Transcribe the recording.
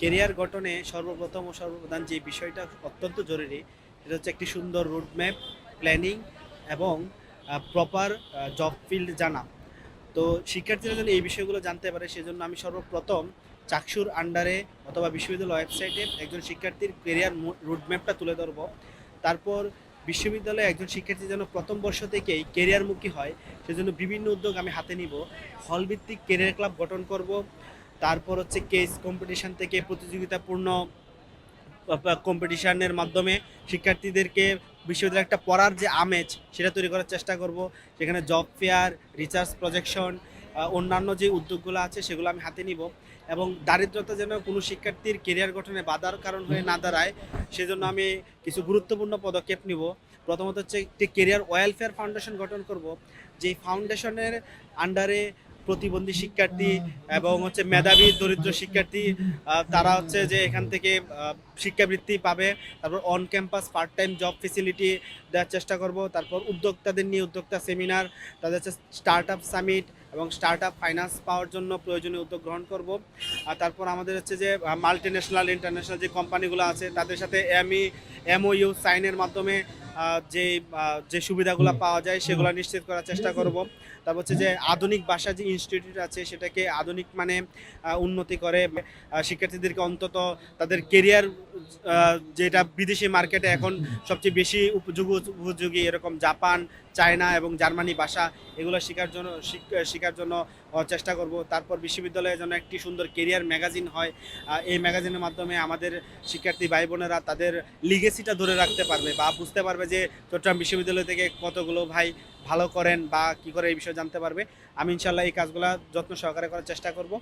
Career গঠনে সর্বপ্রথম ও সর্বপ্রধান যে বিষয়টা অত্যন্ত জরুরি সেটা হচ্ছে একটি সুন্দর রুটম্যাপ, প্ল্যানিং এবং প্রপার জব ফিল্ড জানা। তো শিক্ষার্থীরা যেন এই বিষয়গুলো জানতে পারে সেজন্য আমি সর্বপ্রথম চাকসুর আন্ডারে অথবা বিশ্ববিদ্যালয় ওয়েবসাইটে একজন শিক্ষার্থীর কেরিয়ার রুটম্যাপটা তুলে ধরব। তারপর বিশ্ববিদ্যালয়ে একজন শিক্ষার্থী যেন প্রথম বর্ষ থেকেই কেরিয়ারমুখী হয় সেজন্য বিভিন্ন উদ্যোগ আমি হাতে নিব। হলভিত্তিক কেরিয়ার ক্লাব গঠন করব। তারপর হচ্ছে কেস কম্পিটিশন থেকে প্রতিযোগিতাপূর্ণ কম্পিটিশনের মাধ্যমে শিক্ষার্থীদেরকে বিশ্ববিদ্যালয়ে একটা পড়ার যে আমেজ সেটা তৈরি করার চেষ্টা করব। সেখানে জব ফেয়ার, রিসার্চ প্রজেকশন, অন্যান্য যে উদ্যোগগুলো আছে সেগুলো আমি হাতে নিব এবং দারিদ্রতা যেন কোনো শিক্ষার্থীর কেরিয়ার গঠনে বাধার কারণ হয়ে না দাঁড়ায় সেজন্য আমি কিছু গুরুত্বপূর্ণ পদক্ষেপ নিব। প্রথমত হচ্ছে একটি কেরিয়ার ওয়েলফেয়ার ফাউন্ডেশন গঠন করব, যেই ফাউন্ডেশনের আন্ডারে প্রতিবন্ধী শিক্ষার্থী এবং হচ্ছে মেধাবী দরিদ্র শিক্ষার্থী তারা হচ্ছে যে এখান থেকে শিক্ষাবৃত্তি পাবে। তারপর on campus part time job facility দেওয়ার চেষ্টা করব। তারপর উদ্যোক্তাদের নিয়ে উদ্যোক্তা সেমিনার, তাদের হচ্ছে স্টার্ট আপ সামিট এবং স্টার্ট আপ ফাইন্যান্স পাওয়ার জন্য প্রয়োজনীয় উদ্যোগ গ্রহণ করব। আর তারপর আমাদের হচ্ছে যে মাল্টি ন্যাশনাল ইন্টারন্যাশনাল যে কোম্পানিগুলো আছে তাদের সাথে এমওইউ সাইনের মাধ্যমে যে যে সুবিধাগুলো পাওয়া যায় সেগুলো নিশ্চিত করার চেষ্টা করব। তারপর হচ্ছে যে আধুনিক ভাষা যে ইনস্টিটিউট আছে সেটাকে আধুনিক মানে উন্নতি করে শিক্ষার্থীদেরকে অন্তত তাদের কেরিয়ার যেটা বিদেশি মার্কেটে এখন সবচেয়ে বেশি উপযোগী এরকম জাপান, চায়না এবং জার্মানি ভাষা এগুলো শেখার জন্য চেষ্টা করব। তারপর বিশ্ববিদ্যালয়ে যেন একটি সুন্দর কেরিয়ার ম্যাগাজিন হয়। এই ম্যাগাজিনের মাধ্যমে আমাদের শিক্ষার্থী ভাই বোনেরা তাদের লিগেসিটা ধরে রাখতে পারবে বা বুঝতে পারবে যে চট্টগ্রাম বিশ্ববিদ্যালয় থেকে কতগুলো ভাই ভালো করেন বা কী করে এই বিষয়ে জানতে পারবে। আমি ইনশাল্লাহ এই কাজগুলো যত্ন সহকারে করার চেষ্টা করব।